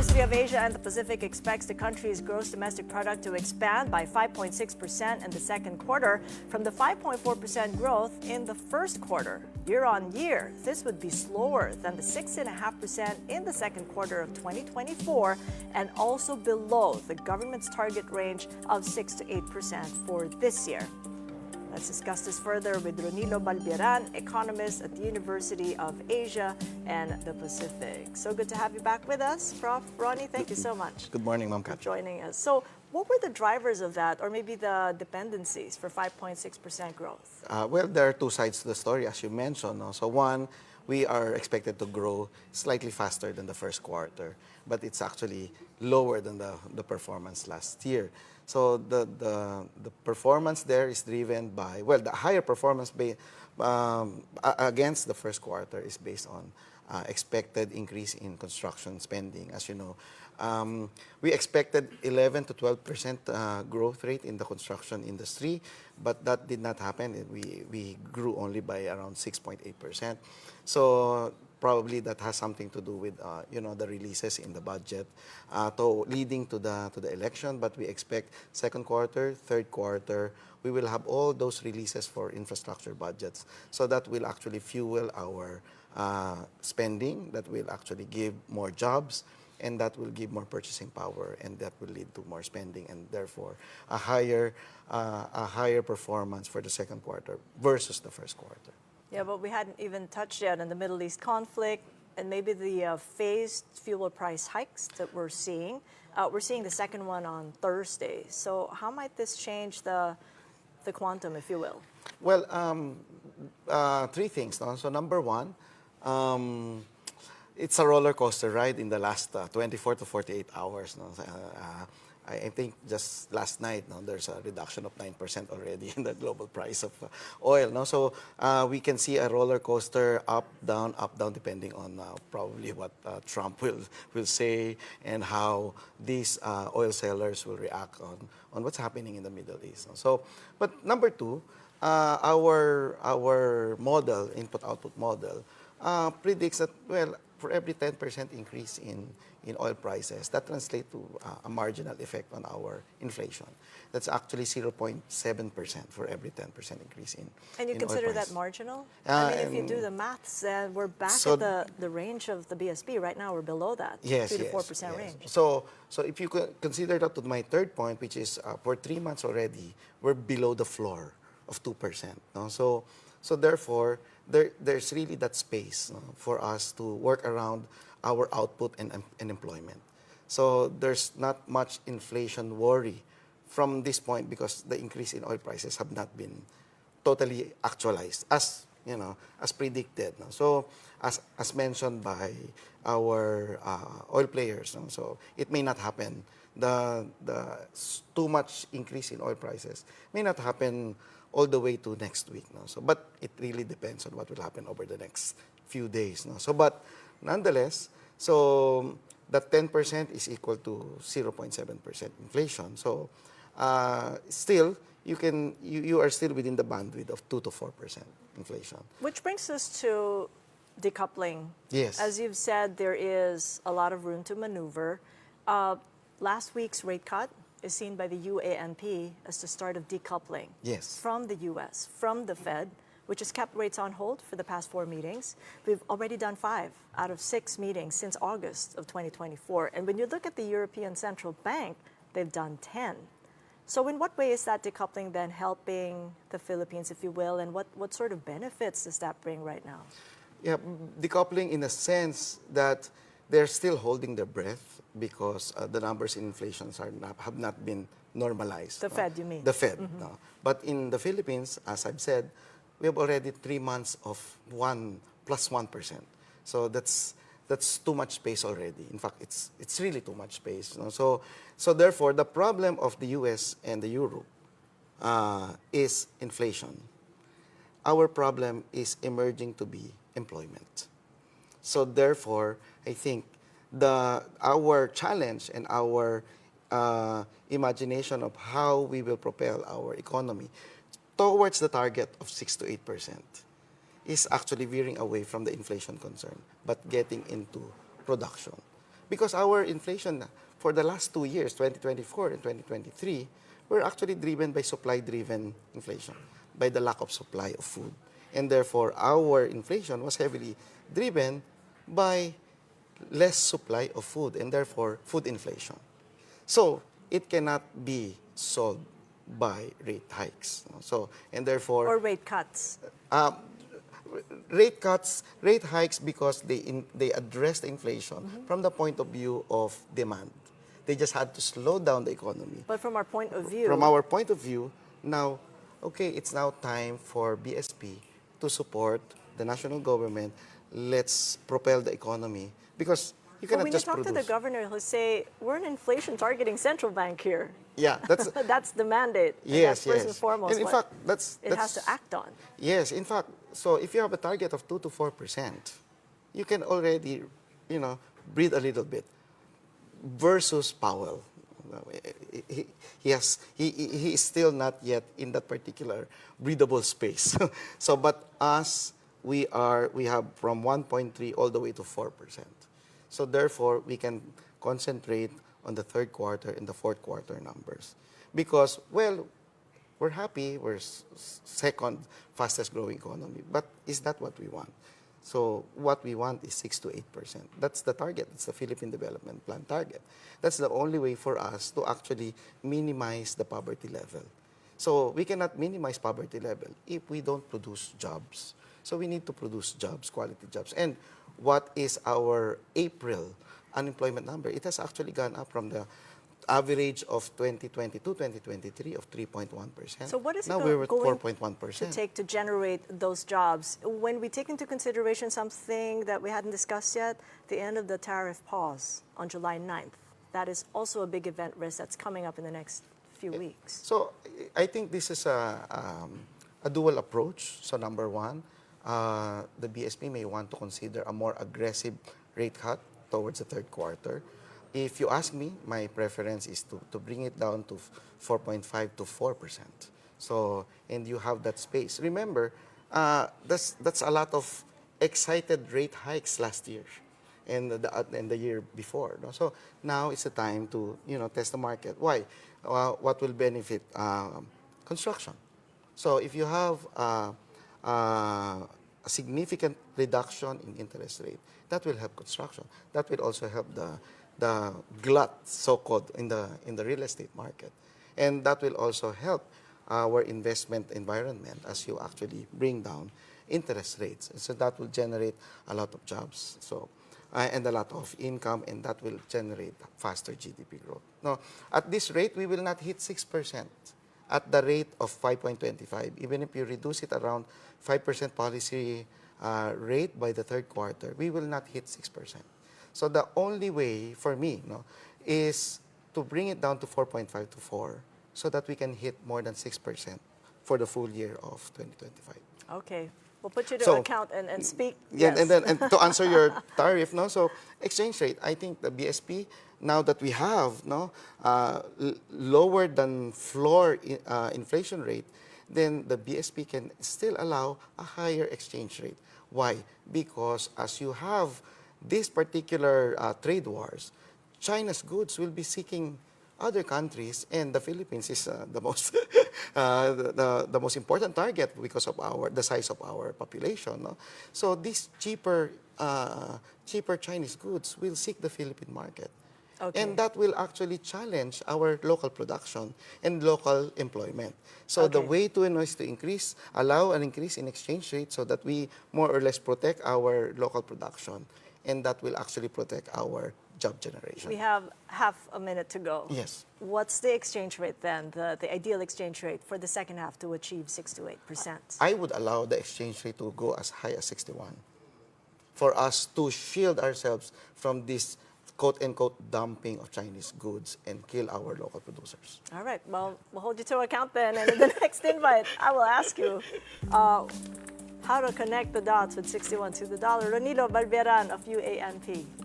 University of Asia and the Pacific expects the country's gross domestic product to expand by 5.6% in the second quarter from the 5.4% growth in the first quarter. Year on year, this would be slower than the 6.5% in the second quarter of 2024 and also below the government's target range of 6 to 8% for this year. Let's discuss this further with Ronilo Balbieran, economist at the University of Asia and the Pacific. So good to have you back with us, Prof. Ronnie. Thank you so much. Good morning, Ma'am Kat. For joining us. So what were the drivers of that, or maybe the dependencies for 5.6% growth? Well, there are two sides to the story, as you mentioned. No? So one, we are expected to grow slightly faster than the first quarter, but it's actually lower than the performance last year. So the performance there is driven by, well, the higher performance against the first quarter is based on expected increase in construction spending. As you know, we expected 11 to 12% growth rate in the construction industry, but that did not happen. We grew only by around 6.8%. So probably that has something to do with the releases in the budget, leading to the election. But we expect second quarter, third quarter, we will have all those releases for infrastructure budgets. So that will actually fuel our spending. That will actually give more jobs, and that will give more purchasing power, and that will lead to more spending, and therefore a higher performance for the second quarter versus the first quarter. Yeah, but we hadn't even touched yet on the Middle East conflict and maybe the phased fuel price hikes that we're seeing. We're seeing the second one on Thursday. So how might this change the quantum, if you will? Well, three things. No? So number one, it's a roller coaster ride in the last 24 to 48 hours. No? I think just last night, there's a reduction of 9% already in the global price of oil. No? So we can see a roller coaster up, down, depending on probably what Trump will say and how these oil sellers will react on what's happening in the Middle East. No? So, but number two, our model, input-output model, predicts that, well, for every 10% increase in oil prices, that translates to a marginal effect on our inflation. That's actually 0.7% for every 10% increase in And you in consider oil price. that marginal? I mean, if you do the maths, we're back at the range of the BSP. Right now, we're below that, 2 to 4% range. So if you consider that to my third point, which is for 3 months already, we're below the floor of 2%. No? So therefore, there's really that space for us to work around our output and employment. So there's not much inflation worry from this point because the increase in oil prices have not been totally actualized as predicted. No? So as mentioned by our oil players, no? So it may not happen. The too much increase in oil prices may not happen all the way to next week. No? So, but it really depends on what will happen over the next few days. No? So, but nonetheless, so that 10% is equal to 0.7% inflation. So, still, you are still within the bandwidth of 2 to 4% inflation. Which brings us to decoupling. Yes. As you've said, there is a lot of room to maneuver. Last week's rate cut is seen by the UANP as the start of decoupling from the U.S., from the Fed, which has kept rates on hold for the past 4 meetings. We've already done 5 out of 6 meetings since August of 2024. And when you look at the European Central Bank, they've done 10. So in what way is that decoupling then helping the Philippines, if you will, and what sort of benefits does that bring right now? Yeah, decoupling in a sense that they're still holding their breath because the numbers in inflation have not been normalized. The Fed, you mean? The Fed. No. But in the Philippines, as I've said, we have already 3 months of 1 plus 1%. So that's too much space already. In fact, it's really too much space. No? So therefore, the problem of the U.S. and the Euro is inflation. Our problem is emerging to be employment. So therefore, I think our challenge and our imagination of how we will propel our economy towards the target of 6 to 8% is actually veering away from the inflation concern, but getting into production. because our inflation for the last 2 years, 2024 and 2023, were actually driven by supply-driven inflation, by the lack of supply of food. And therefore, our inflation was heavily driven by less supply of food, and therefore, food inflation. So, it cannot be solved by rate hikes. So, and therefore, Or rate cuts. rate hikes because they address the inflation from the point of view of demand. They just had to slow down the economy. But from our point of view, From our point of view, now, okay, it's now time for BSP to support the national government. Let's propel the economy because you but cannot when you just talk produce. to the governor, he'll say, we're an inflation targeting central bank here. Yeah, that's That's the mandate. And yes, that's first yes. and foremost And in what fact, that's it has to act on. Yes, in fact, so if you have a target of 2 to 4%, you can already, breathe a little bit. Versus Powell, he is still not yet in that particular breathable space. So, but us, we have from 1.3 all the way to 4%. So therefore, we can concentrate on the third quarter and the fourth quarter numbers, because well, we're happy, we're second fastest growing economy, but is that what we want? So what we want is 6 to 8%. That's the target. It's the Philippine Development Plan target. That's the only way for us to actually minimize the poverty level. So we cannot minimize poverty level if we don't produce jobs. So we need to produce jobs, quality jobs. And what is our April unemployment number? It has actually gone up from the average of 2022-2023 of 3.1%. So what is it now we're at going 4.1%. to take to generate those jobs? When we take into consideration something that we hadn't discussed yet, the end of the tariff pause on July 9th, that is also a big event risk that's coming up in the next few weeks. So I think this is a dual approach. So number one, the BSP may want to consider a more aggressive rate cut towards the third quarter. If you ask me, my preference is to bring it down to 4.5 to 4%. So, and you have that space. Remember, that's a lot of excited rate hikes last year and the year before. No? So now it's the time to test the market. Why? What will benefit construction? So if you have a significant reduction in interest rate, that will help construction. That will also help the glut, so-called, in the real estate market. And that will also help our investment environment as you actually bring down interest rates. So that will generate a lot of jobs and a lot of income, and that will generate faster GDP growth. Now, at this rate, we will not hit 6% at the rate of 5.25. Even if you reduce it around 5% policy rate by the third quarter, we will not hit 6%. So the only way for me is to bring it down to 4.5 to 4 so that we can hit more than 6% for the full year of 2025. Okay. We'll put you to account and speak. Yeah, Yes. and to answer your tariff, so exchange rate, I think the BSP, now that we have lower than floor inflation rate, then the BSP can still allow a higher exchange rate. Why? Because as you have these particular trade wars, China's goods will be seeking other countries, and the Philippines is the most the most important target because of the size of our population. No? So these cheaper Chinese goods will seek the Philippine market. Okay. And that will actually challenge our local production and local employment. So the Okay. way to is to allow an increase in exchange rate so that we more or less protect our local production, and that will actually protect our job generation. We have half a minute to go. Yes. What's the exchange rate then, the ideal exchange rate for the second half to achieve 6 to 8%? I would allow the exchange rate to go as high as 61 for us to shield ourselves from this quote-unquote dumping of Chinese goods and kill our local producers. All right. Well, we'll hold you to account then. And in the next invite, I will ask you how to connect the dots with 61 to the dollar. Ronilo Balbieran of UANP.